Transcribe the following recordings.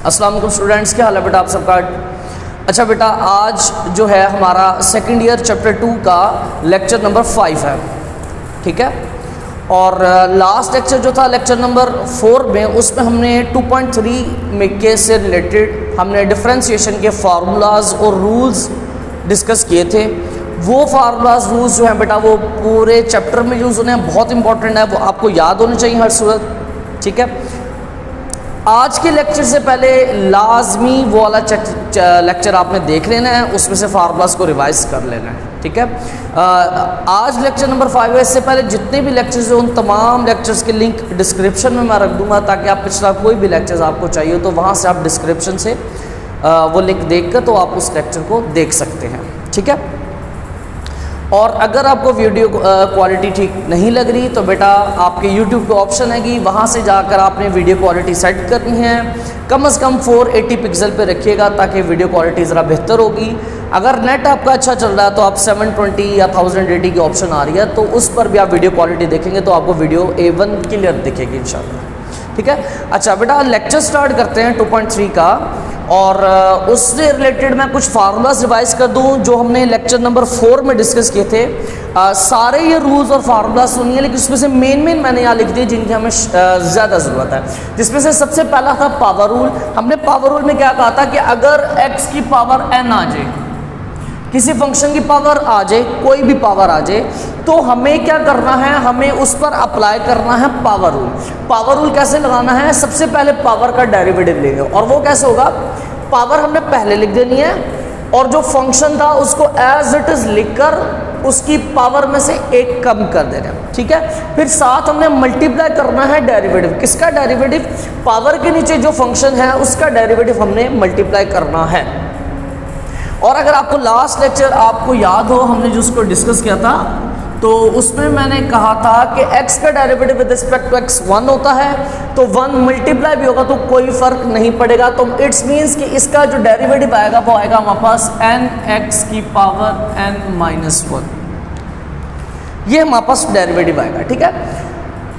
अस्सलाम वालेकुम स्टूडेंट्स, क्या हाल है बेटा आप सबका। अच्छा बेटा, आज जो है हमारा सेकंड ईयर चैप्टर 2 का लेक्चर नंबर 5 है, ठीक है। और लास्ट लेक्चर जो था लेक्चर नंबर 4 में, उसमें हमने 2.3 में के से रिलेटेड हमने डिफरेंशिएशन के फार्मूलाज और रूल्स डिस्कस किए थे। वो फार्मूलाज रूल्स जो हैं बेटा वो पूरे चैप्टर में यूज़ होने हैं, बहुत इंपॉर्टेंट है, वो आपको याद होने चाहिए हर सूरत, ठीक है। आज के लेक्चर से पहले लाजमी वो वाला लेक्चर आपने देख लेना है, उसमें से फार्मूलाज को रिवाइज कर लेना है, ठीक है। आज लेक्चर नंबर 5 है, इससे पहले जितने भी लेक्चर्स हैं उन तमाम लेक्चर्स के लिंक डिस्क्रिप्शन में मैं रख दूंगा, ताकि आप पिछला कोई भी लेक्चर्स आपको चाहिए तो वहाँ से आप डिस्क्रिप्शन से वो लिंक देख कर तो आप उस लेक्चर को देख सकते हैं, ठीक है। और अगर आपको वीडियो क्वालिटी ठीक नहीं लग रही तो बेटा आपके YouTube पे ऑप्शन है कि वहाँ से जाकर आपने वीडियो क्वालिटी सेट करनी है, कम से कम 480 पिक्सल पे रखिएगा ताकि वीडियो क्वालिटी ज़रा बेहतर होगी। अगर नेट आपका अच्छा चल रहा है तो आप 720 या 1080 की ऑप्शन आ रही है, तो उस पर भी आप वीडियो क्वालिटी देखेंगे तो आपको वीडियो A1 क्लियर दिखेगी इंशाल्लाह, ठीक है। अच्छा बेटा, लेक्चर स्टार्ट करते हैं 2.3 का, और उससे रिलेटेड मैं कुछ फार्मूलाज रिवाइज कर दूं जो हमने लेक्चर नंबर 4 में डिस्कस किए थे। सारे ये रूल्स और फार्मूला सुनिए, लेकिन उसमें से मेन मैंने यहाँ लिख दिए जिनकी हमें ज़्यादा ज़रूरत है। जिसमें से सबसे पहला था पावर रूल। हमने पावर रूल में क्या कहा था कि अगर x की पावर n आ जाए, किसी फंक्शन की पावर आ जाए, कोई भी पावर आ जाए, तो हमें क्या करना है, हमें उस पर अप्लाई करना है पावर रूल। पावर रूल कैसे लगाना है, सबसे पहले पावर का डेरिवेटिव लेंगे, और वो कैसे होगा, पावर हमने पहले लिख देनी है और जो फंक्शन था उसको एज इट इज लिखकर उसकी पावर में से एक कम कर देना है, ठीक है। फिर साथ हमने मल्टीप्लाई करना है डेरिवेटिव। किसका डेरिवेटिव, पावर के नीचे जो फंक्शन है उसका डेरिवेटिव हमने मल्टीप्लाई करना है। और अगर आपको लास्ट लेक्चर आपको याद हो, हमने जो उसको डिस्कस किया था, तो उसमें मैंने कहा था कि x का derivative with respect to x 1 होता है, तो 1 मल्टीप्लाई भी होगा तो कोई फ़र्क नहीं पड़ेगा। तो इट्स मीन्स कि इसका जो डेरिवेटिव आएगा वो आएगा हमारे पास n(x की पावर n-1), ये हमारे पास डेरिवेटिव आएगा, ठीक है।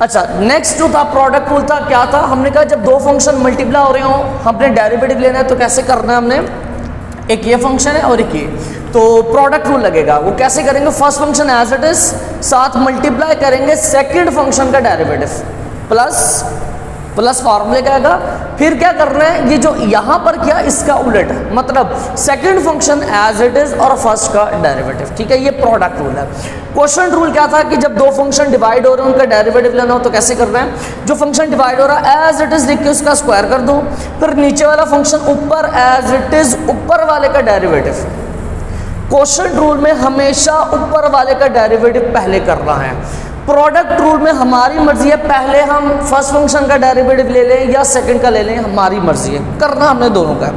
अच्छा, नेक्स्ट जो था प्रोडक्ट रूल था, क्या था, हमने कहा जब दो फंक्शन मल्टीप्लाई हो रहे हो हमने डेरिवेटिव लेना है, तो कैसे करना है, हमने एक ये फंक्शन है और एक ये, तो प्रोडक्ट रूल लगेगा। वो कैसे करेंगे, first function as it is, साथ मल्टीप्लाई करेंगे सेकंड फंक्शन का डेरिवेटिव प्लस फार्मूले का आएगा। फिर क्या करना है, ये जो यहाँ पर किया इसका उलट, मतलब second function as it is और फर्स्ट का डेरिवेटिव, ठीक है। ये प्रोडक्ट रूल है। क्वोशंट रूल क्या था कि जब दो फंक्शन डिवाइड हो रहे हैं उनका डेरिवेटिव लेना हो तो कैसे करना है, जो फंक्शन डिवाइड हो रहा है एज इट इज लिख के उसका स्क्वायर कर दो, फिर नीचे वाला फंक्शन ऊपर एज इट इज ऊपर वाले का डेरिवेटिव। क्वोशंट रूल में हमेशा ऊपर वाले का डेरिवेटिव पहले करना है। प्रोडक्ट रूल में हमारी मर्जी है, पहले हम फर्स्ट फंक्शन का डेरिवेटिव ले लें या सेकंड का ले लें, हमारी मर्जी है, करना हमने दोनों का,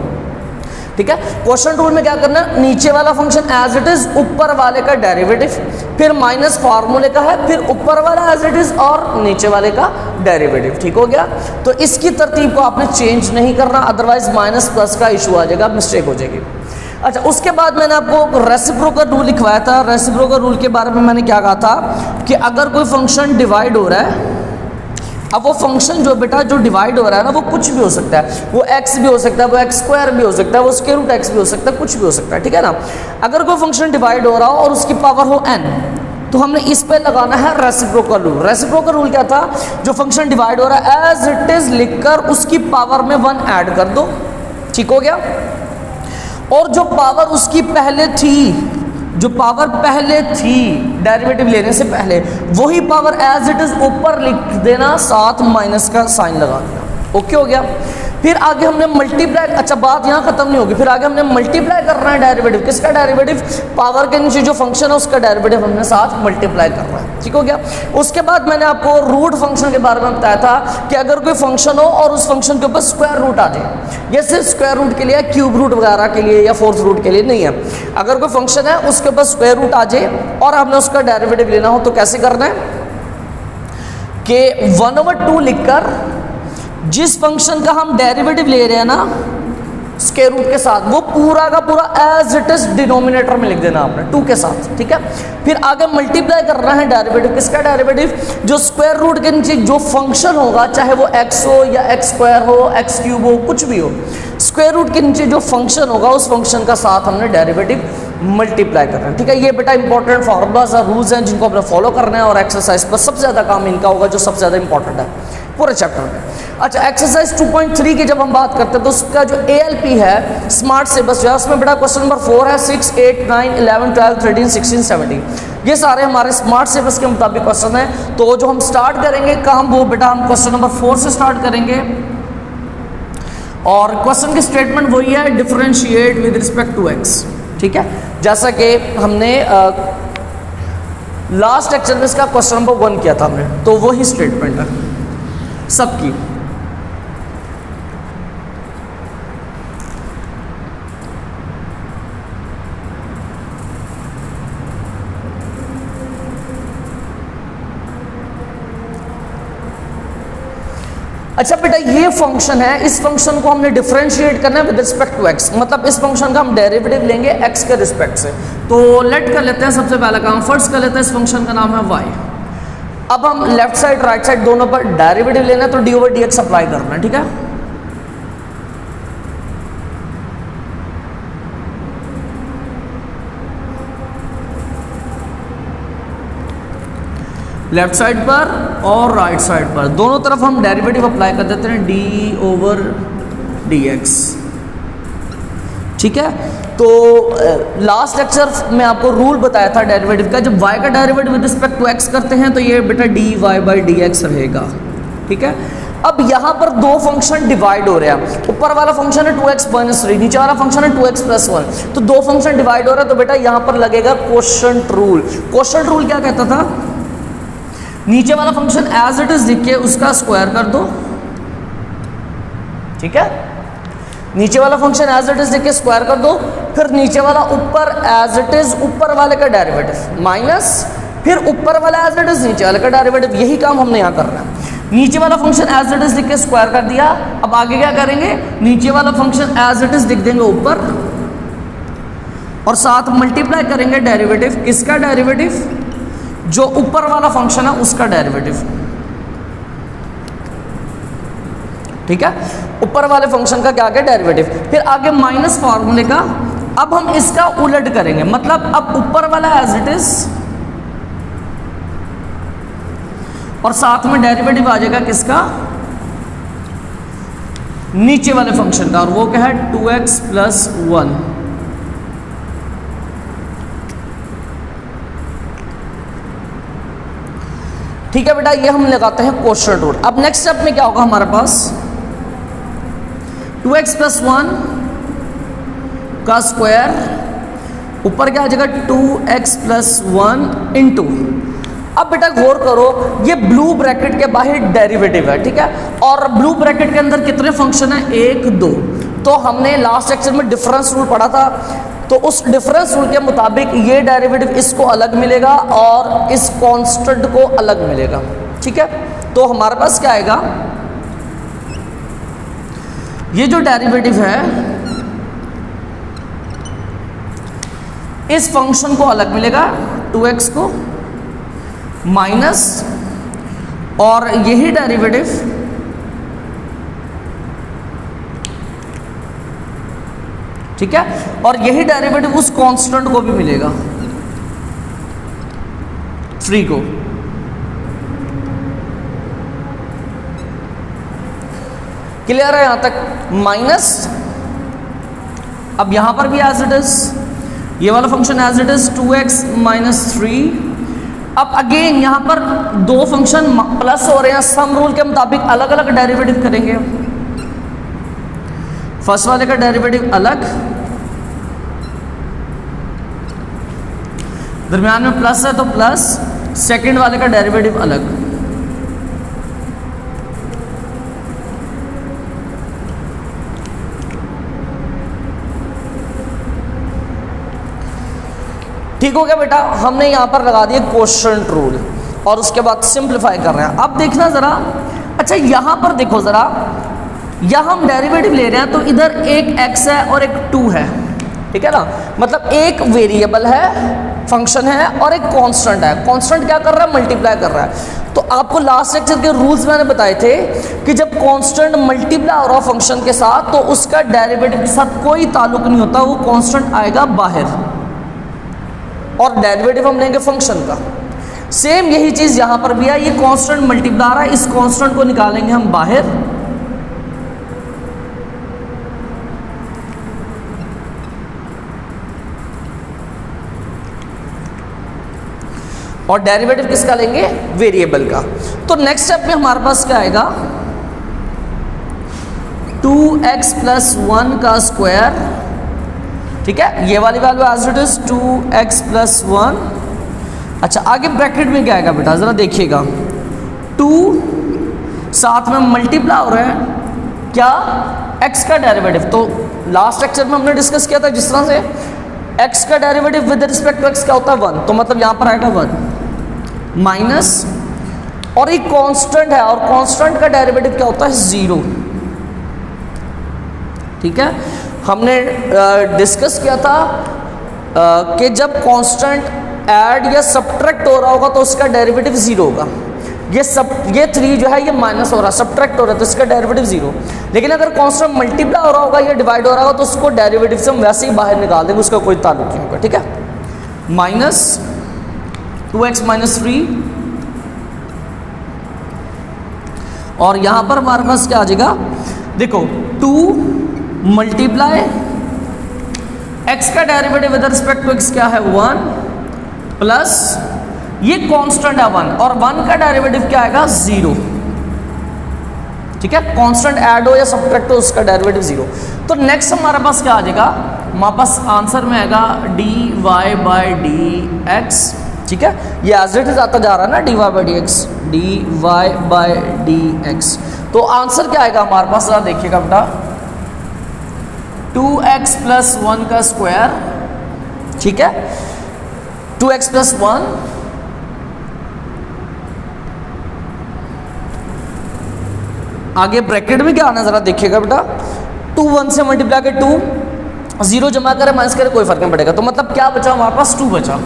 ठीक है। क्वोशंट रूल में क्या करना है, नीचे वाला फंक्शन एज इट इज ऊपर वाले का डेरिवेटिव, फिर माइनस फार्मूले का है, फिर ऊपर वाला एज इट इज और नीचे वाले का डेरिवेटिव, ठीक हो गया। तो इसकी तरतीब को आपने चेंज नहीं करना, अदरवाइज माइनस प्लस का इशू आ जाएगा, मिस्टेक हो जाएगी। अच्छा, उसके बाद मैंने आपको रेसिप्रोकल रूल लिखवाया था। रेसिप्रोकल रूल के बारे में मैंने क्या कहा था कि अगर कोई फंक्शन डिवाइड हो रहा है, अब वो फंक्शन जो बेटा जो डिवाइड हो रहा है ना, वो कुछ भी हो सकता है, वो x भी हो सकता है, वो x² भी हो सकता है, वो स्क्वायर रूट x भी हो सकता है, कुछ भी हो सकता है, ठीक है ना। अगर कोई फंक्शन डिवाइड हो रहा हो और उसकी पावर हो n, तो हमने इस पे लगाना है रेसिप्रोकल रूल। रेसिप्रोकल रूल क्या था, जो फंक्शन डिवाइड हो रहा है एज इट इज लिखकर उसकी पावर में 1 ऐड कर दो, ठीक हो गया। और जो पावर उसकी पहले थी, जो पावर पहले थी डेरिवेटिव लेने से पहले, वही पावर एज इट इज ऊपर लिख देना, साथ माइनस का साइन लगा देना, ओके हो गया। फिर आगे हमने मल्टीप्लाई, अच्छा बात यहाँ खत्म नहीं होगी, फिर आगे हमने मल्टीप्लाई करना है डेरिवेटिव। किसका डेरिवेटिव, पावर के नीचे जो फंक्शन है उसका डेरिवेटिव हमने साथ मल्टीप्लाई करना है, ठीक हो गया। उसके बाद मैंने आपको रूट फंक्शन के बारे में बताया था कि अगर कोई फंक्शन हो और उस फंक्शन के ऊपर स्क्वायर रूट आ जाए, ये सिर्फ स्क्वायर रूट के लिए, क्यूब रूट वगैरह के लिए या फोर्थ रूट के लिए नहीं है। अगर कोई फंक्शन है उसके ऊपर स्क्वायर रूट आ जाए और हमने उसका डेरिवेटिव लेना हो तो कैसे करना है कि 1/2 लिखकर जिस फंक्शन का हम डेरिवेटिव ले रहे हैं ना स्क्वायर रूट के साथ, वो पूरा का पूरा एज इट इज डिनोमिनेटर में लिख देना आपने 2 के साथ, ठीक है। फिर आगे मल्टीप्लाई करना है डेरिवेटिव, किसका डेरिवेटिव, जो स्क्वायर रूट के नीचे जो फंक्शन होगा, चाहे वो x हो या x स्क्वायर हो, x क्यूब हो, कुछ भी हो, स्क्वायर रूट के नीचे जो फंक्शन होगा उस फंक्शन का साथ हमने डेरिवेटिव मल्टीप्लाई करना है, ठीक है। ये बेटा इंपॉर्टेंट फॉर्मूलाज और रूल्स हैं जिनको अपने फॉलो करना है, और एक्सरसाइज पर सबसे ज़्यादा काम इनका होगा जो सबसे ज़्यादा इंपॉर्टेंट है पूरे चैप्टर में। अच्छा, एक्सरसाइज 2.3 की जब हम बात करते हैं तो उसका जो ALP है स्मार्ट सिलेबस जो है उसमें बेटा क्वेश्चन नंबर 4 है, 6, 8, 9, 11, 12, 13, 16, 17, ये सारे हमारे स्मार्ट सिलेबस के मुताबिक क्वेश्चन है। तो जो हम स्टार्ट करेंगे काम वो बेटा हम क्वेश्चन नंबर 4 से स्टार्ट करेंगे, और क्वेश्चन की स्टेटमेंट वही है, differentiate with respect to x, ठीक है। जैसा कि हमने लास्ट लेक्चर में इसका क्वेश्चन नंबर 1 किया था हमने, तो वही स्टेटमेंट है सबकी। अच्छा बेटा, ये फंक्शन है, इस फंक्शन को हमने डिफरेंशिएट करना है विद रिस्पेक्ट टू x, मतलब इस फंक्शन का हम डेरिवेटिव लेंगे x के रिस्पेक्ट से। तो लेट कर लेते हैं सबसे पहला काम, फर्स्ट कर लेते हैं इस फंक्शन का नाम है y। अब हम लेफ्ट साइड राइट साइड दोनों पर डेरिवेटिव लेना है, तो d/dx अप्लाई करना है, ठीक है। लेफ्ट साइड पर और राइट साइड पर दोनों तरफ हम डेरिवेटिव अप्लाई कर देते हैं d/dx, ठीक है। तो लास्ट लेक्चर में आपको रूल बताया था डेरिवेटिव का, जब y का derivative with respect to x करते हैं तो ये बेटा dy/dx रहेगा, ठीक है। अब यहाँ पर दो फंक्शन डिवाइड हो रहे हैं, ऊपर वाला फंक्शन है 2x - 3, नीचे वाला फंक्शन है 2x + 1, तो दो फंक्शन डिवाइड हो रहा है, तो बेटा यहाँ पर लगेगा क्वोशंट रूल। क्वोशंट रूल क्या कहता था, नीचे वाला फंक्शन एज इट इज लिख के उसका स्क्वायर कर दो, ठीक है। नीचे वाला फंक्शन एज इट इज लिख के स्क्वायर कर दो, फिर नीचे वाला ऊपर एज इट इज ऊपर वाले का डेरिवेटिव माइनस, फिर ऊपर वाला एज इट इज नीचे वाले का डेरिवेटिव, यही काम हमने यहाँ करना है। नीचे वाला फंक्शन एज इट इज लिख के स्क्वायर कर दिया, अब आगे क्या करेंगे, नीचे वाला फंक्शन एज इट इज लिख देंगे ऊपर, और साथ मल्टीप्लाई करेंगे डेरिवेटिव, किसका डेरिवेटिव, जो ऊपर वाला फंक्शन है उसका डेरिवेटिव, ठीक है। ऊपर वाले फंक्शन का क्या क्या डेरिवेटिव, फिर आगे माइनस फार्मूले का, अब हम इसका उलट करेंगे, मतलब अब ऊपर वाला एज इट इज और साथ में डेरिवेटिव आ जाएगा किसका, नीचे वाले फंक्शन का, और वो क्या है 2x + 1, ठीक है बेटा। ये हम लगाते हैं क्वोशंट रूल। अब नेक्स्ट स्टेप में क्या होगा हमारे पास, 2x + 1 का स्क्वायर, ऊपर क्या आ जाएगा 2x + 1 इंटू, अब बेटा गौर करो ये ब्लू ब्रैकेट के बाहर डेरिवेटिव है, ठीक है, और ब्लू ब्रैकेट के अंदर कितने फंक्शन है, 1, 2। तो हमने लास्ट लेक्चर में डिफरेंस रूल पढ़ा था, तो उस डिफरेंस रूल के मुताबिक ये डेरिवेटिव इसको अलग मिलेगा और इस कांस्टेंट को अलग मिलेगा, ठीक है। तो हमारे पास क्या आएगा, ये जो डेरिवेटिव है इस फंक्शन को अलग मिलेगा 2x को माइनस, और यही डेरिवेटिव ठीक है, और यही डेरिवेटिव उस कांस्टेंट को भी मिलेगा 3 को। क्लियर है यहां तक, माइनस, अब यहां पर भी एज इट इज, ये वाला function as it is 2x - 3। अब अगेन यहां पर दो फंक्शन प्लस हो रहे हैं, सम रूल के मुताबिक अलग अलग डेरिवेटिव करेंगे, फर्स्ट वाले का डेरिवेटिव अलग, दरम्यान में प्लस है तो प्लस, सेकंड वाले का डेरिवेटिव अलग। ठीक हो गया बेटा, हमने यहां पर लगा दिया क्वोशंट रूल और उसके बाद सिंप्लीफाई कर रहे हैं। अब देखना जरा, अच्छा यहां पर देखो जरा, या हम डेरिवेटिव ले रहे हैं तो इधर एक x है और एक 2 है, ठीक है ना, मतलब एक वेरिएबल है, फंक्शन है, और एक कांस्टेंट है। कांस्टेंट क्या कर रहा है, मल्टीप्लाई कर रहा है। तो आपको लास्ट लेक्चर के रूल्स मैंने बताए थे कि जब कांस्टेंट मल्टीप्लाई हो रहा फंक्शन के साथ तो उसका डेरिवेटिव के साथ कोई ताल्लुक नहीं होता, वो कांस्टेंट आएगा बाहर और डेरिवेटिव हम लेंगे फंक्शन का। सेम यही चीज यहां पर भी है, ये कांस्टेंट मल्टीप्लाई आ रहा है, इस कांस्टेंट को निकालेंगे हम बाहर, और डेरिवेटिव किसका लेंगे, वेरिएबल का। तो नेक्स्ट स्टेप में हमारे पास क्या आएगा, 2x प्लस 1 का स्क्वायर, ठीक है, ये वाली value as it is 2x plus 1। अच्छा, आगे ब्रैकेट में क्या आएगा बेटा, जरा देखिएगा, 2 साथ में मल्टीप्लाई हो रहा है क्या, x का डेरिवेटिव। तो लास्ट लेक्चर में हमने डिस्कस किया था जिस तरह से x का derivative with respect to x क्या होता है 1, तो मतलब यहां पर आएगा 1 माइनस, और एक कांस्टेंट है और कांस्टेंट का डेरिवेटिव क्या होता है 0, ठीक है। हमने डिस्कस किया था कि जब कांस्टेंट ऐड या सब्ट्रैक्ट हो रहा होगा तो उसका डेरिवेटिव 0 होगा। ये 3 जो है ये माइनस हो रहा है, सब्ट्रैक्ट हो रहा है, तो इसका डेरिवेटिव 0। लेकिन अगर कांस्टेंट मल्टीप्लाई हो रहा होगा या डिवाइड हो रहा होगा तो उसको डेरिवेटिव से हम वैसे ही बाहर निकाल देंगे, उसका कोई ताल्लुक नहीं होगा, ठीक है। माइनस 2x माइनस 3, और यहां पर हमारे पास क्या आ जाएगा, देखो 2 मल्टीप्लाई x का derivative with respect to x क्या है 1, प्लस ये कांस्टेंट है 1, और 1 का डेरिवेटिव क्या आएगा 0, ठीक है। कांस्टेंट ऐड हो या सब्ट्रैक्ट हो उसका डेरिवेटिव 0। तो नेक्स्ट हमारे पास क्या आ जाएगा, हमारे पास आंसर में आएगा dy/dx, ठीक है, ये एज इट इज आता जा रहा है ना, dy/dx। तो आंसर क्या आएगा हमारे पास, जरा देखिएगा बेटा, 2x प्लस 1 का स्क्वायर, ठीक है, 2x प्लस 1, आगे ब्रैकेट में क्या आना जरा देखिएगा बेटा, 2 1 से मल्टीप्लाई के 2, 0 जमा करे माइनस करे कोई फर्क नहीं पड़ेगा, तो मतलब क्या बचा हमारे पास 2 बचा,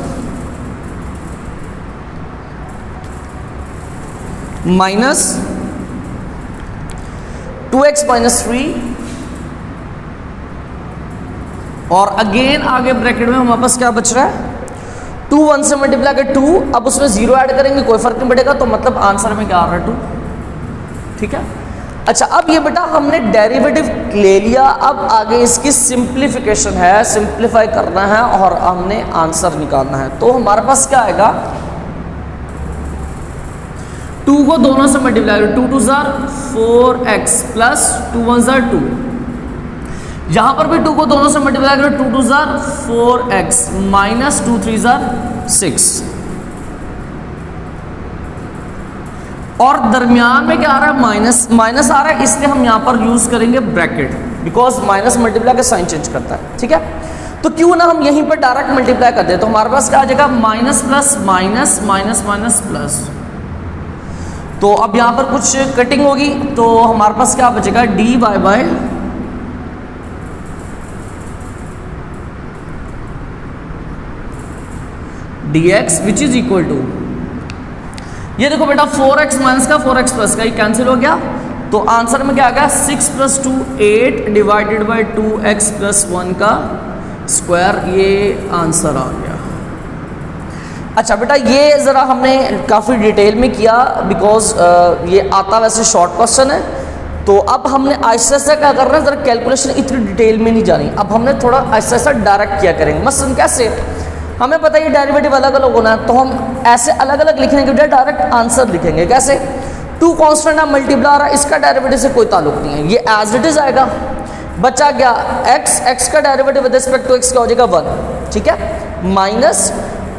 माइनस 2x माइनस 3, और अगेन आगे ब्रैकेट में हमारे पास क्या बच रहा है, 2 1 से मल्टीप्लाई के 2, अब उसमें 0 ऐड करेंगे कोई फर्क नहीं पड़ेगा, तो मतलब आंसर में क्या आ रहा है 2, ठीक है। अच्छा, अब ये बेटा हमने डेरिवेटिव ले लिया, अब आगे इसकी सिंप्लीफिकेशन है, सिंप्लीफाई करना है और हमने आंसर निकालना है। तो हमारे पास क्या आएगा, 2 को दोनों से मल्टीप्लाई करो, 2 2 जार 4x प्लस 2 1 जार 2, यहां पर भी 2 को दोनों से मल्टीप्लाई करो, 2 2 जार 4x माइनस 2 3 जार 6, और दरमियान में क्या आ रहा है, माइनस माइनस आ रहा है, इसलिए हम यहां पर यूज करेंगे ब्रैकेट, बिकॉज माइनस मल्टीप्लाई का साइन चेंज करता है, ठीक है। तो क्यों ना हम यहीं पर डायरेक्ट मल्टीप्लाई कर दे, तो हमारे पास क्या आ जाएगा, minus plus minus minus minus plus. तो अब यहां पर कुछ कटिंग होगी, तो हमारे पास क्या बचेगा, dy by dx which is equal to, ये देखो बेटा 4x माइनस का 4x प्लस का ये कैंसिल हो गया, तो आंसर में क्या आ गया 6 plus 2 8 divided by 2x plus 1 का स्क्वायर, ये आंसर आ गया। अच्छा बेटा, ये ज़रा हमने काफ़ी डिटेल में किया, बिकॉज ये आता वैसे शॉर्ट क्वेश्चन है, तो अब हमने आहिस्ता आहिस्ता क्या करना है, ज़रा कैलकुलेशन इतनी डिटेल में नहीं जानी, अब हमने थोड़ा आहिस्ता आहिस्ता डायरेक्ट किया करेंगे। मसलन कैसे, हमें पता है ये डेरिवेटिव अलग अलग होना है, तो हम ऐसे अलग अलग लिखने के बजाय डायरेक्ट आंसर लिखेंगे। कैसे, 2 कांस्टेंट है मल्टीप्लाई आ रहा है, इसका डेरिवेटिव से कोई ताल्लुक नहीं है, ये एज इट इज आएगा। बचा क्या, x का derivative with respect to x क्या हो जाएगा 1, ठीक है, माइनस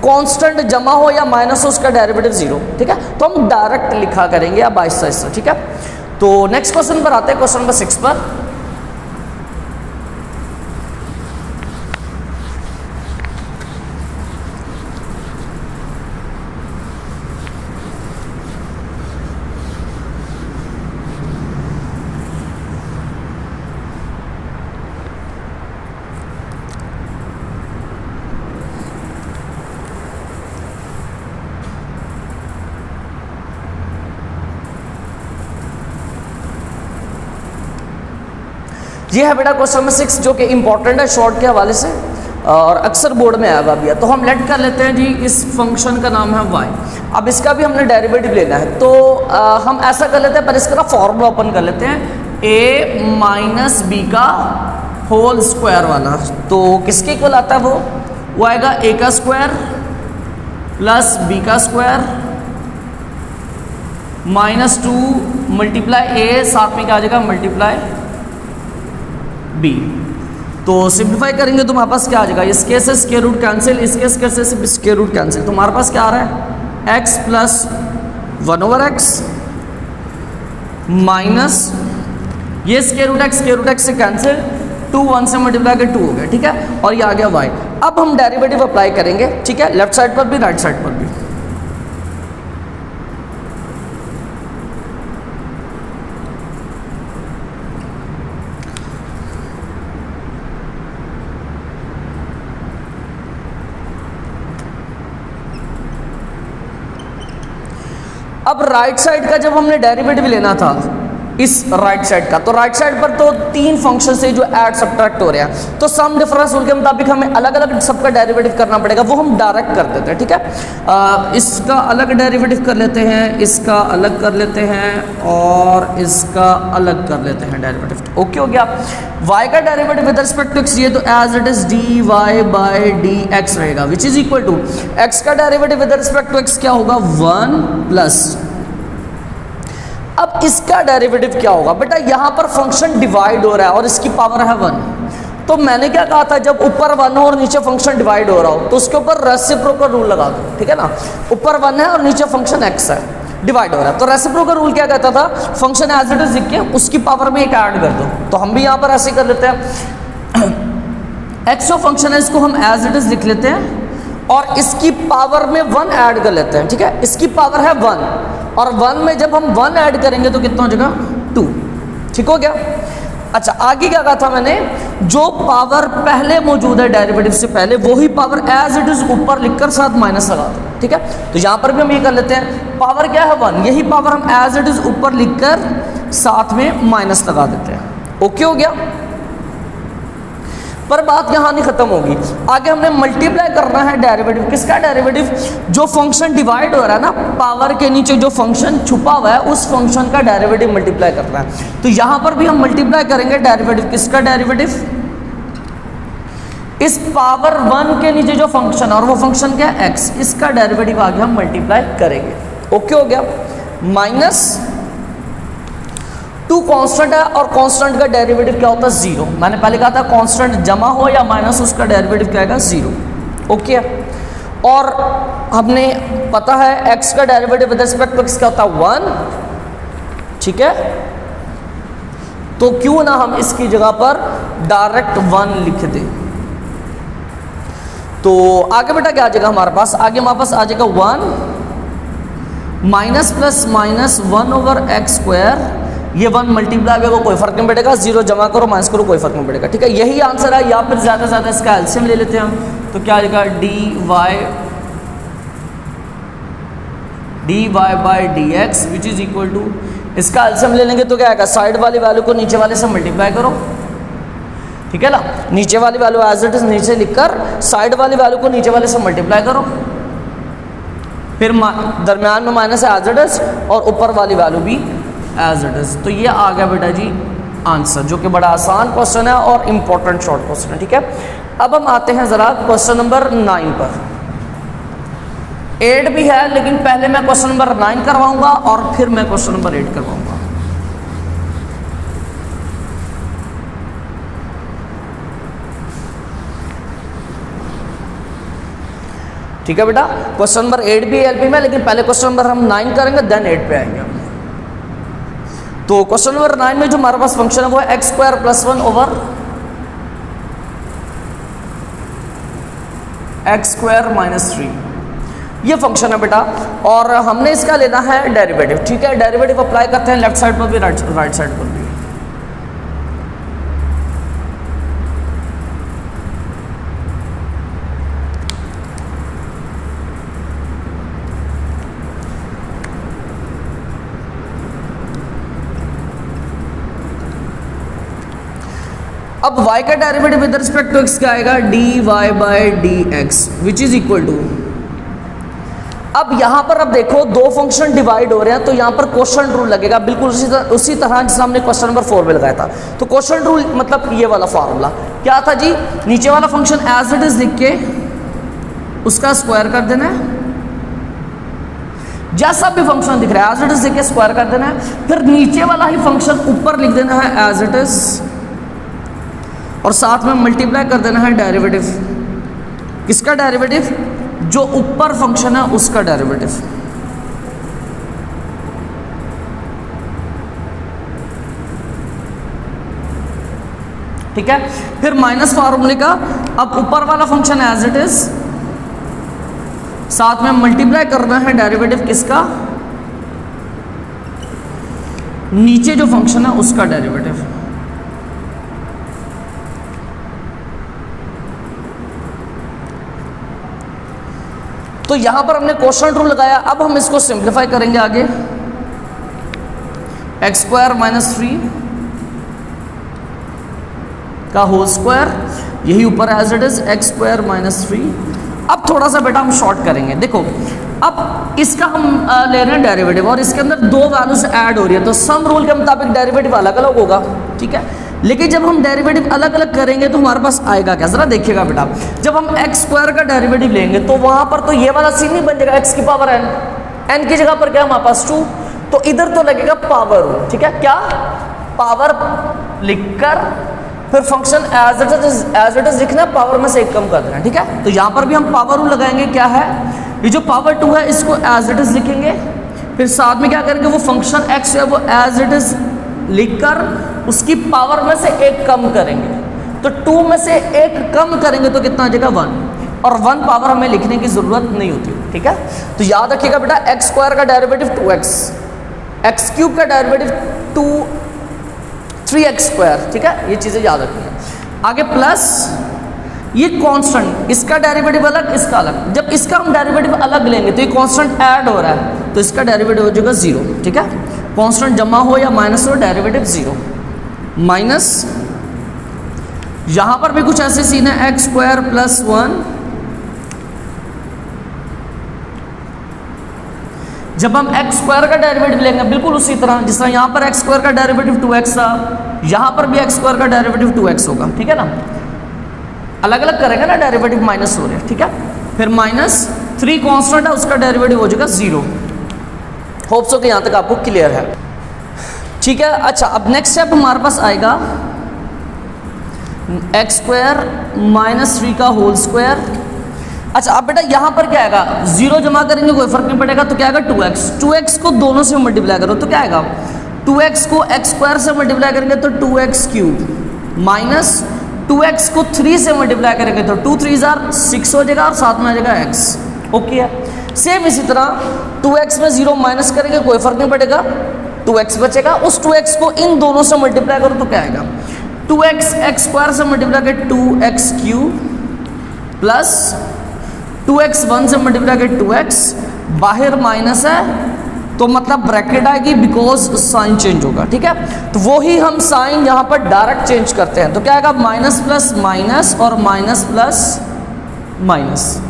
कांस्टेंट जमा हो या माइनस हो उसका डेरिवेटिव 0, ठीक है। तो हम डायरेक्ट लिखा करेंगे अब आहिस्ता आहिस्ता, ठीक है। तो नेक्स्ट क्वेश्चन पर आते हैं, क्वेश्चन नंबर 6 पर। ये है बेटा क्वेश्चन नंबर 6 जो कि इंपॉर्टेंट है शॉर्ट के हवाले से और अक्सर बोर्ड में आया हुआ भी है। तो हम लेट कर लेते हैं जी, इस फंक्शन का नाम है y। अब इसका भी हमने डेरिवेटिव लेना है, तो हम ऐसा कर लेते हैं, पर इसका ना फॉर्मूला ओपन कर लेते हैं, a माइनस बी का होल स्क्वायर वाला। तो किसके इक्वल आता है वो आएगा a का स्क्वायर प्लस b का स्क्वायर माइनस 2 मल्टीप्लाई a, साथ में क्या आ जाएगा मल्टीप्लाई b। तो सिंप्लीफाई करेंगे तो हमारे पास क्या आ जाएगा, इसके से स्क्वायर रूट कैंसिल, इसके से स्क्वायर रूट कैंसिल, तो हमारे पास क्या आ रहा है x प्लस 1/x माइनस ये स्क्वायर रूट x से कैंसिल, 2 1 से मल्टीप्लाई कर 2 हो गया, ठीक है, और ये आ गया y। अब हम डेरिवेटिव अप्लाई करेंगे, ठीक है, लेफ्ट साइड पर भी राइट साइड पर भी। अब राइट साइड का जब हमने डेरिवेटिव लेना था इस राइट साइड का, तो राइट साइड पर तो 3 फंक्शन से जो ऐड सब्ट्रैक्ट हो रहे हैं, तो सम डिफरेंस रूल के मुताबिक हमें अलग अलग सबका डेरिवेटिव करना पड़ेगा, वो हम डायरेक्ट कर देते हैं, ठीक है। इसका अलग डेरिवेटिव कर लेते हैं, इसका अलग कर लेते हैं और इसका अलग कर लेते हैं डेरिवेटिव। ओके हो गया। y का derivative with respect to x ये तो as it is dy by dx रहेगा, which is equal to x का derivative with respect to x क्या होगा 1 प्लस। अब इसका डेरिवेटिव क्या होगा बेटा, यहां पर फंक्शन डिवाइड हो रहा है और इसकी पावर है 1, तो मैंने क्या कहा था, जब ऊपर 1 हो और नीचे फंक्शन डिवाइड हो रहा हो तो उसके ऊपर रेसिप्रोकल रूल लगा दो, ठीक है ना। ऊपर 1 है और नीचे फंक्शन x है, डिवाइड हो रहा है, तो रेसिप्रोकल रूल क्या कहता था, फंक्शन एज इट इज लिख के उसकी पावर में एक ऐड कर दो। तो हम भी यहां पर ऐसे कर लेते हैं, x जो फंक्शन है इसको हम एज इट इज लिख लेते हैं और इसकी पावर में 1 ऐड कर लेते हैं, ठीक है, इसकी पावर है 1 और 1 में जब हम 1 ऐड करेंगे तो कितना हो जाएगा 2, ठीक हो गया। अच्छा आगे क्या कहा था मैंने, जो पावर पहले मौजूद है डेरिवेटिव से पहले वही पावर एज इट इज ऊपर लिखकर साथ माइनस लगा दो, ठीक है। तो यहां पर भी हम ये कर लेते हैं, पावर क्या है 1, यही पावर हम एज इट इज ऊपर लिखकर साथ में माइनस लगा देते हैं। ओके हो गया। पर बात यहां नहीं खत्म होगी, आगे हमने मल्टीप्लाई करना है डेरिवेटिव। किसका डेरिवेटिव, जो फंक्शन डिवाइड हो रहा है ना, पावर के नीचे जो फंक्शन छुपा हुआ है उस फंक्शन का डेरिवेटिव मल्टीप्लाई करना है। तो यहां पर भी हम मल्टीप्लाई करेंगे डेरिवेटिव, किसका डेरिवेटिव, इस पावर 1 के नीचे जो फंक्शन और वो फंक्शन क्या है x, इसका डेरिवेटिव आगे हम मल्टीप्लाई करेंगे। ओके हो गया। माइनस 2 कांस्टेंट है और कांस्टेंट का डेरिवेटिव क्या होता है 0। मैंने पहले कहा था कांस्टेंट जमा हो या माइनस उसका डेरिवेटिव क्या आएगा 0। ओके। और हमने पता है x का derivative with respect to x क्या होता है 1, ठीक है। तो क्यों ना हम इसकी जगह पर डायरेक्ट 1 लिख दें। तो आगे बेटा क्या आ जाएगा हमारे पास, आगे हमारे पास आ जाएगा 1 माइनस प्लस माइनस 1/x², ये 1 मल्टीप्लाई होगा कोई फर्क नहीं पड़ेगा, 0 जमा करो माइनस करो कोई फर्क नहीं पड़ेगा, ठीक है। यही आंसर है, या फिर ज़्यादा से ज़्यादा इसका एलसीएम ले लेते हैं हम, तो क्या आ जाएगा dy by dx which is equal to, इसका एलसीएम ले लेंगे तो क्या आएगा, साइड वाली वैल्यू को नीचे वाले से मल्टीप्लाई करो, ठीक है ना। नीचे वाली वैल्यू एज इट इज नीचे लिखकर साइड वाली वैल्यू को नीचे वाले से मल्टीप्लाई करो, फिर दरमियान में माइनस एज इट इज और ऊपर वाली वैल्यू भी एज इट इज। तो ये आ गया बेटा जी आंसर, जो कि बड़ा आसान क्वेश्चन है और इंपॉर्टेंट शॉर्ट क्वेश्चन है, ठीक है। अब हम आते हैं ज़रा क्वेश्चन नंबर 9 पर। 8 भी है लेकिन पहले मैं क्वेश्चन नंबर 9 करवाऊंगा और फिर मैं क्वेश्चन नंबर 8 करवाऊंगा। ठीक है बेटा, क्वेश्चन नंबर 8 भी एलपी में, लेकिन पहले क्वेश्चन नंबर हम 9 करेंगे देन 8 पे आएंगे। तो क्वेश्चन नंबर 9 में जो हमारे पास फंक्शन है वो है x² + 1/x² - 3, ये फंक्शन है बेटा, और हमने इसका लेना है डेरिवेटिव, ठीक है। डेरिवेटिव अप्लाई करते हैं लेफ्ट साइड पर भी राइट साइड पर भी। अब y का derivative with respect to x क्या आएगा, dy by dx which is equal to, अब यहां पर अब देखो दो फंक्शन डिवाइड हो रहे हैं तो यहां पर क्वेश्चन रूल लगेगा, बिल्कुल उसी तरह जिस हमने क्वेश्चन नंबर 4 में लगाया था। तो क्वेश्चन रूल मतलब ये वाला फार्मूला क्या था जी, नीचे वाला फंक्शन एज इट इज लिख के उसका स्क्वायर कर देना है, जैसा भी फंक्शन दिख रहा है एज इट इज लिख के स्क्वायर कर देना है, फिर नीचे वाला ही फंक्शन ऊपर लिख देना है एज इट इज, और साथ में मल्टीप्लाई कर देना है डेरिवेटिव, किसका डेरिवेटिव, जो ऊपर फंक्शन है उसका डेरिवेटिव। ठीक है, फिर माइनस फार्मूले का, अब ऊपर वाला फंक्शन एज इट इज, साथ में मल्टीप्लाई करना है डेरिवेटिव किसका, नीचे जो फंक्शन है उसका डेरिवेटिव। तो यहां पर हमने क्वोशिएंट रूल लगाया, अब हम इसको सिंप्लीफाई करेंगे आगे, एक्स स्क्वायर माइनस 3 का होल स्क्वायर, यही ऊपर as it is x square minus 3। अब थोड़ा सा बेटा हम शॉर्ट करेंगे, देखो अब इसका हम ले रहे हैं डेरिवेटिव और इसके अंदर दो वैल्यूज ऐड हो रही है, तो सम रूल के मुताबिक डेरिवेटिव अलग अलग होगा। ठीक है, लेकिन जब हम डेरिवेटिव अलग अलग करेंगे तो हमारे पास आएगा क्या, जरा देखिएगा बेटा, जब हम एक्स स्क्वायर का डेरिवेटिव लेंगे तो वहां पर तो ये वाला सीन नहीं बन जाएगा, एक्स की पावर एन, एन की जगह पर क्या हमारे पास 2, तो इधर तो लगेगा पावर रूल। ठीक है, क्या पावर लिखकर फिर फंक्शन एज इट इज लिखना, पावर में से एक कम कर देना। ठीक है, तो यहां पर भी हम पावर रूल लगाएंगे, क्या है, ये जो पावर 2 है इसको एज इट इज लिखेंगे, फिर साथ में क्या करेंगे, वो फंक्शन एक्स है वो एज इट इज लिखकर उसकी पावर में से एक कम करेंगे, तो 2 में से एक कम करेंगे तो कितना आ जाएगा 1, और 1 पावर हमें लिखने की जरूरत नहीं होती। ठीक है, तो याद रखिएगा बेटा, एक्स स्क्वायर का डेरिवेटिव 2x, एक्स क्यूब का डेरिवेटिव 3x स्क्वायर। ठीक है, ये चीजें याद रखिएगा। आगे प्लस ये कांस्टेंट, इसका डेरिवेटिव अलग इसका अलग, जब इसका हम डेरिवेटिव अलग लेंगे तो ये कांस्टेंट ऐड हो रहा है तो इसका डेरिवेटिव हो जाएगा 0। ठीक है, कांस्टेंट जमा हो या माइनस हो, डेरिवेटिव 0 माइनस, यहां पर भी कुछ ऐसे सीन है, एक्स स्क्वायर प्लस 1, जब हम एक्स स्क्वायर का डेरिवेटिव लेंगे बिल्कुल उसी तरह जिस तरह यहां पर एक्स स्क्वायर का डेरिवेटिव 2x था, यहां पर भी एक्स स्क्वायर का डेरिवेटिव 2x होगा। ठीक है ना, अलग अलग करेंगे ना, डेरिवेटिव माइनस हो रहे हैं। ठीक है, फिर माइनस 3 कांस्टेंट है उसका डेरिवेटिव हो जाएगा 0। होप सो कि यहां तक आपको क्लियर है। ठीक है, अच्छा अब नेक्स्ट स्टेप हमारे पास आएगा एक्स स्क्वायर माइनस 3 का होल स्क्वायर। अच्छा अब बेटा यहां पर क्या आएगा, 0 जमा करेंगे कोई फर्क नहीं पड़ेगा, तो क्या आएगा 2x को दोनों से मल्टीप्लाई करो तो क्या आएगा, 2x को एक्स स्क्वायर से मल्टीप्लाई करेंगे तो 2x क्यूब, माइनस 2x को 3 से मल्टीप्लाई करेंगे तो 2 3 6 हो जाएगा और साथ में आ जाएगा x। ओके है, सेम इसी तरह 2x में 0 माइनस करेंगे कोई फर्क नहीं पड़ेगा, 2x बचेगा, उस 2x को इन दोनों से मल्टीप्लाई करो तो क्या आएगा, 2x एक्स स्क्वायर से मल्टीप्लाई कर 2x क्यूब प्लस 2x 1 से मल्टीप्लाई कर 2x, बाहर माइनस है तो मतलब ब्रैकेट आएगी बिकॉज साइन चेंज होगा। ठीक है, तो वो ही हम साइन यहाँ पर डायरेक्ट चेंज करते हैं, तो क्या आएगा माइनस प्लस माइनस और माइनस प्लस माइनस।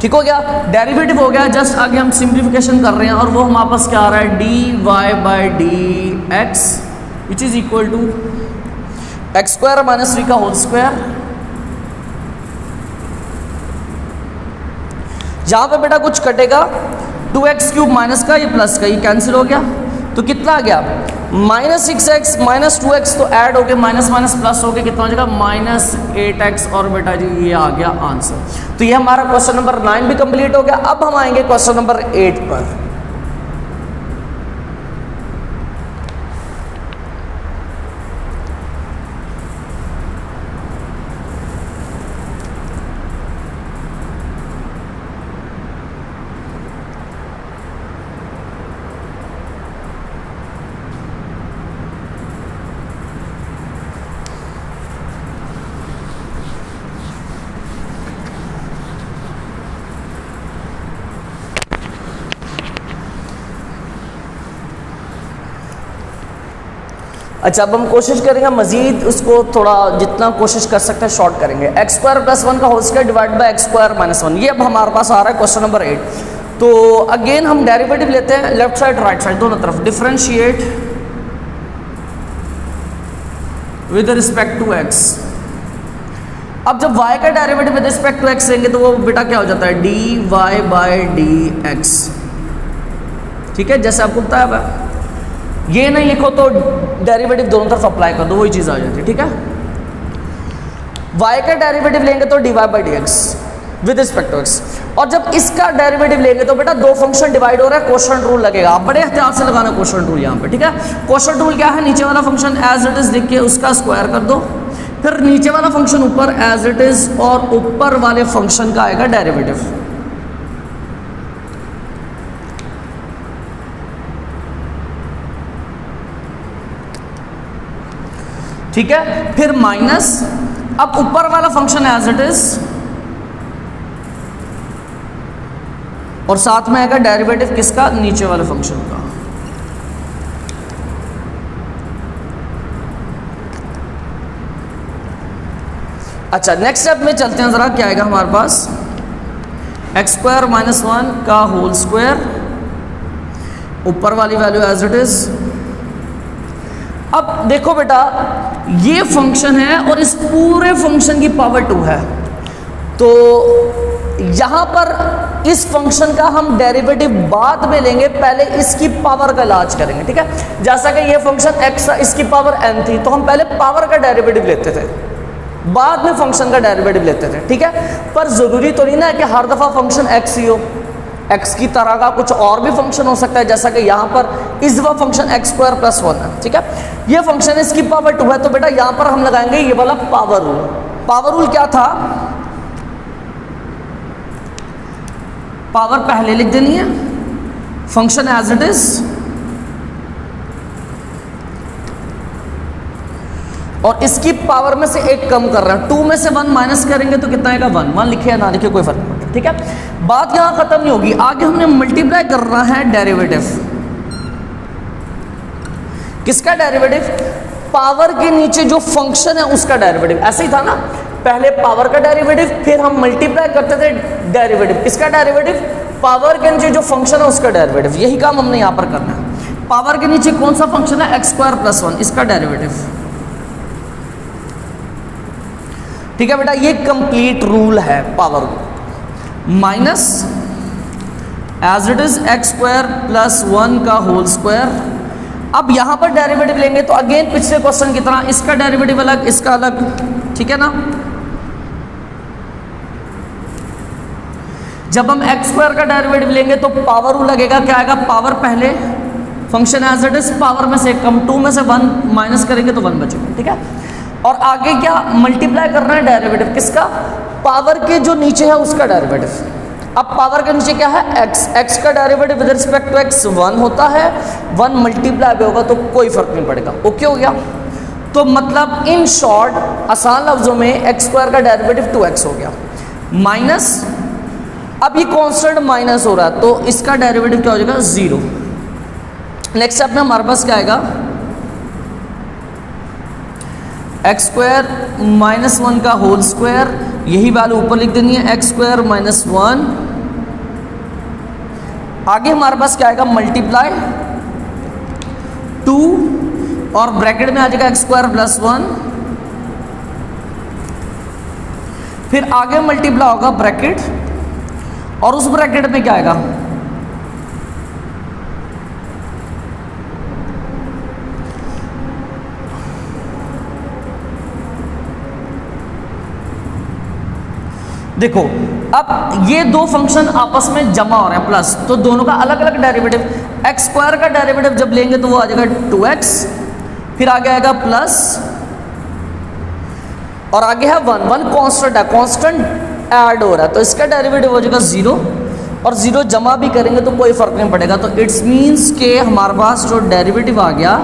ठीक हो गया, डेरिवेटिव हो गया, जस्ट आगे हम सिंप्लीफिकेशन कर रहे हैं और वो हमारे पास क्या आ रहा है, dy by d x which is equal to x square minus 3 का होल स्क्वायर। यहां पे बेटा कुछ कटेगा, 2x क्यूब माइनस का, ये प्लस का, ये कैंसिल हो गया, तो कितना आ गया माइनस 6x माइनस 2x, तो ऐड हो गया माइनस माइनस प्लस हो गया, कितना हो जाएगा माइनस 8x, और बेटा जी ये आ गया आंसर। तो ये हमारा क्वेश्चन नंबर 9 भी कंप्लीट हो गया। अब हम आएंगे क्वेश्चन नंबर 8 पर। अच्छा, अब हम कोशिश करेंगे मजीद उसको थोड़ा जितना कोशिश कर सकते हैं शॉर्ट करेंगे। एक्स स्क्वायर प्लस 1 का whole square divide by x square minus 1, ये अब हमारे पास आ रहा है क्वेश्चन नंबर 8। तो अगेन हम डेरिवेटिव लेते हैं लेफ्ट साइड राइट साइड दोनों तरफ, differentiate with respect to x. अब जब y का derivative with respect to x लेंगे तो वो बेटा क्या हो जाता है, dy बाय dx। ठीक है, जैसे आपको बताया हुआ, ये नहीं लिखो तो डेरिवेटिव दोनों तरफ अप्लाई कर दो, वही चीज़ आ जाती है। ठीक है, y का डेरिवेटिव लेंगे तो dy by dx with respect to x, और जब इसका डेरिवेटिव लेंगे तो बेटा दो फंक्शन डिवाइड हो रहा है, क्वोशंट रूल लगेगा। आप बड़े एहतियात से लगाना क्वोशंट रूल यहाँ पे। ठीक है, क्वोशंट रूल क्या है, नीचे वाला फंक्शन एज इट इज लिख के उसका स्क्वायर कर दो, फिर नीचे वाला फंक्शन ऊपर एज इट इज, और ऊपर वाले फंक्शन का आएगा डेरिवेटिव। ठीक है, फिर माइनस, अब ऊपर वाला फंक्शन एज इट इज और साथ में आएगा डेरिवेटिव किसका, नीचे वाले फंक्शन का। अच्छा, नेक्स्ट स्टेप में चलते हैं जरा, क्या आएगा हमारे पास, एक्स स्क्वायर माइनस 1 का होल स्क्वायर, ऊपर वाली वैल्यू एज इट इज। अब देखो बेटा, ये फंक्शन है और इस पूरे फंक्शन की पावर 2 है, तो यहां पर इस फंक्शन का हम डेरिवेटिव बाद में लेंगे, पहले इसकी पावर का इलाज करेंगे। ठीक है, जैसा कि ये फंक्शन x इसकी पावर n थी, तो हम पहले पावर का डेरिवेटिव लेते थे, बाद में फंक्शन का डेरिवेटिव लेते थे। ठीक है, पर जरूरी तो नहीं ना कि हर दफा फंक्शन x ही हो, x की तरह का कुछ और भी फंक्शन हो सकता है, जैसा कि यहाँ पर इस दफा फंक्शन एक्स स्क्वायर प्लस 1 है। ठीक है, ये फंक्शन इसकी पावर 2 है, तो बेटा यहाँ पर हम लगाएंगे ये वाला पावर रूल। पावर रूल क्या था, पावर पहले लिख देनी है, फंक्शन एज इट इज, और इसकी पावर में से एक कम कर रहे हैं, 2 में से 1 माइनस करेंगे तो कितना आएगा, 1। 1 लिखे या ना लिखे कोई फर्क नहीं पड़ता। ठीक है, बात यहां खत्म नहीं होगी, आगे हमने मल्टीप्लाई करना है डेरिवेटिव। किसका डेरिवेटिव, पावर के नीचे जो फंक्शन है उसका डेरिवेटिव। ऐसे ही था ना, पहले पावर का डेरिवेटिव, फिर हम मल्टीप्लाई करते थे डेरिवेटिव। किसका डेरिवेटिव, पावर के नीचे जो फंक्शन है उसका डेरिवेटिव। यही काम हमने यहां पर करना है। पावर के नीचे कौन सा फंक्शन है, एक्स स्क्वायर प्लस 1, इसका डेरिवेटिव। ठीक है बेटा, ये कंप्लीट रूल है power minus as it is x square plus 1 का होल स्क्वायर। अब यहां पर डेरिवेटिव लेंगे तो अगेन पिछले क्वेश्चन की तरह इसका डेरिवेटिव अलग, इसका अलग। ठीक है ना, जब हम एक्स स्क्वायर का डेरिवेटिव लेंगे तो पावर रूल लगेगा, क्या आएगा, पावर पहले, function as it is, power में से कम, 2 में से 1 माइनस करेंगे तो 1 बचेगा। ठीक है, और आगे क्या मल्टीप्लाई करना है डेरिवेटिव किसका, पावर के जो नीचे है उसका डेरिवेटिव। अब पावर के नीचे क्या है, x, x का derivative with respect to x 1 होता है, 1 मल्टीप्लाई होगा तो कोई फर्क नहीं पड़ेगा। ओके हो गया, तो मतलब इन शॉर्ट आसान लफ्जों में एक्स स्क्वायर का डेरिवेटिव 2x हो गया, माइनस, अब ये कांस्टेंट माइनस हो रहा है तो इसका डेरिवेटिव क्या हो जाएगा, 0। नेक्स्ट स्टेप में हमारे पास क्या आएगा, एक्स स्क्वायर माइनस 1 का होल स्क्वायर, यही वैल्यू ऊपर लिख देनी है, एक्स स्क्वायर माइनस 1। आगे हमारे पास क्या आएगा, मल्टीप्लाई 2 और ब्रैकेट में आ जाएगा एक्स स्क्वायर प्लस 1, फिर आगे मल्टीप्लाई होगा ब्रैकेट, और उस ब्रैकेट में क्या आएगा, देखो अब ये दो फंक्शन आपस में जमा हो रहे हैं प्लस, तो दोनों का अलग अलग डेरिवेटिव। एक्स स्क्वायर का डेरिवेटिव जब लेंगे तो वो आ जाएगा 2x, फिर आगे आएगा प्लस, और आगे है 1, 1 कांस्टेंट है, कांस्टेंट ऐड हो रहा है तो इसका डेरिवेटिव हो जाएगा 0, और 0 जमा भी करेंगे तो कोई फर्क नहीं पड़ेगा। तो इट्स मीन्स के हमारे पास जो डेरिवेटिव आ गया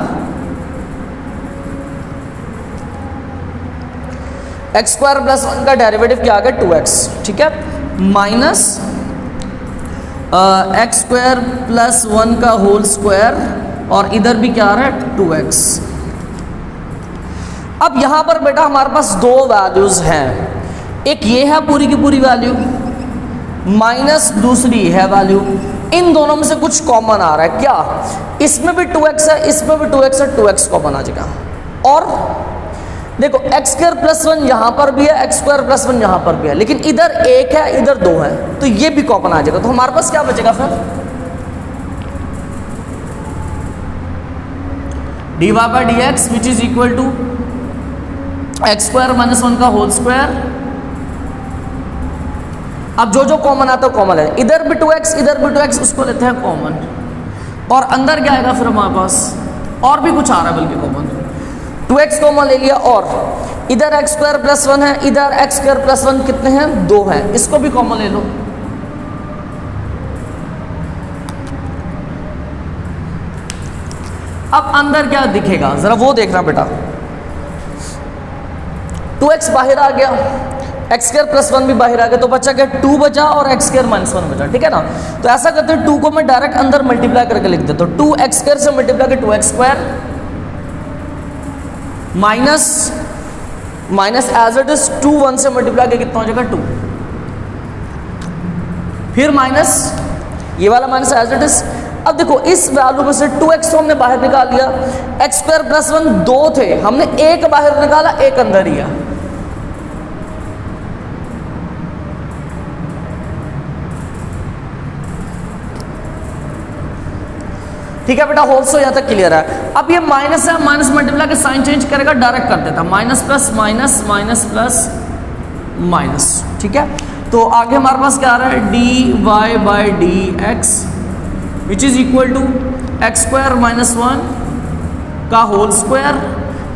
एक्स स्क्वायर प्लस 1 का डेरिवेटिव क्या आ गया, 2x। ठीक है, माइनस एक्स स्क्वायर प्लस 1 का होल स्क्वायर, और इधर भी क्या आ रहा है, 2x। अब यहाँ पर बेटा हमारे पास दो वैल्यूज़ हैं, एक ये है पूरी की पूरी वैल्यू माइनस दूसरी है वैल्यू, इन दोनों में से कुछ कॉमन आ रहा है क्या, इसमें भी 2x है इसमें भी 2x है, 2x कॉमन आ जाएगा। और देखो x स्क्वायर प्लस 1 यहाँ पर भी है, x स्क्वायर प्लस 1 यहाँ पर भी है, लेकिन इधर 1 है इधर 2 है, तो ये भी कॉमन आ जाएगा। तो हमारे पास क्या बचेगा फिर, dy by d x which is equal to x square minus 1 का होल स्क्वायर। अब जो जो कॉमन आता है कॉमन है, इधर भी 2x इधर भी 2x, उसको लेते हैं कॉमन, और अंदर क्या आएगा फिर हमारे पास, और भी कुछ आ रहा है बल्कि कॉमन, 2x कॉमन ले लिया, और इधर x स्क्वायर प्लस 1 है इधर x स्क्वायर प्लस 1 कितने हैं 2 हैं, इसको भी कॉमन ले लो। अब अंदर क्या दिखेगा जरा वो देखना बेटा, 2x बाहर आ गया, एक्स स्क्वायर प्लस 1 भी बाहर आ गया, तो बचा क्या 2 बचा और एक्स स्क्वायर माइनस 1 बचा, ठीक है ना। तो ऐसा करते हैं 2 को मैं डायरेक्ट अंदर मल्टीप्लाई करके लिख देता हूँ, 2x स्क्वायर से मल्टीप्लाई कर 2x square minus minus as it is 2 1 से मल्टीप्लाई करके कितना हो जाएगा 2, फिर माइनस ये वाला माइनस एज इट इज। अब देखो इस वैल्यू में से 2x तो हमने बाहर निकाल लिया, एक्स स्क्वायर प्लस 1 2 थे, हमने एक बाहर निकाला एक अंदर ही है, ठीक है बेटा। होप्स हो यहाँ तक क्लियर है। अब ये माइनस है, माइनस मल्टीप्लाई के साइन चेंज करेगा, डायरेक्ट कर देता minus plus minus minus plus minus, ठीक है। तो आगे हमारे पास क्या आ रहा है, dy by d x which is equal to x square minus 1 का होल स्क्वायर,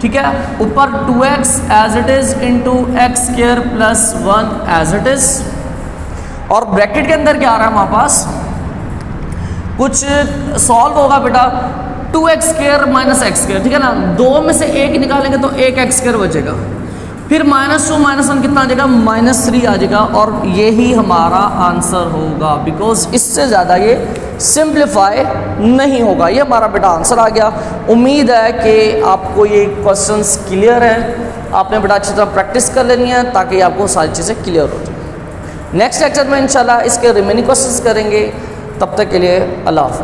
ठीक है, ऊपर 2x as it is into x square plus 1 as it is, और ब्रैकेट के अंदर क्या आ रहा है हमारे पास, कुछ सॉल्व होगा बेटा 2x square minus x square, ठीक है ना, दो में से एक निकालेंगे तो एक एक्स स्क्वायर बचेगा, फिर -2 -1 कितना आ जाएगा -3 आ जाएगा, और यही हमारा आंसर होगा, बिकॉज इससे ज़्यादा ये सिंप्लीफाई नहीं होगा। ये हमारा बेटा आंसर आ गया। उम्मीद है कि आपको ये क्वेश्चंस क्लियर है, आपने बेटा अच्छी तरह प्रैक्टिस कर लेनी है ताकि आपको सारी चीज़ें क्लियर हो जाए। नेक्स्ट लेक्चर में इंशाल्लाह इसके रिमेनिंग क्वेश्चंस करेंगे, तब तक के लिए अल्लाह हाफ़िज़।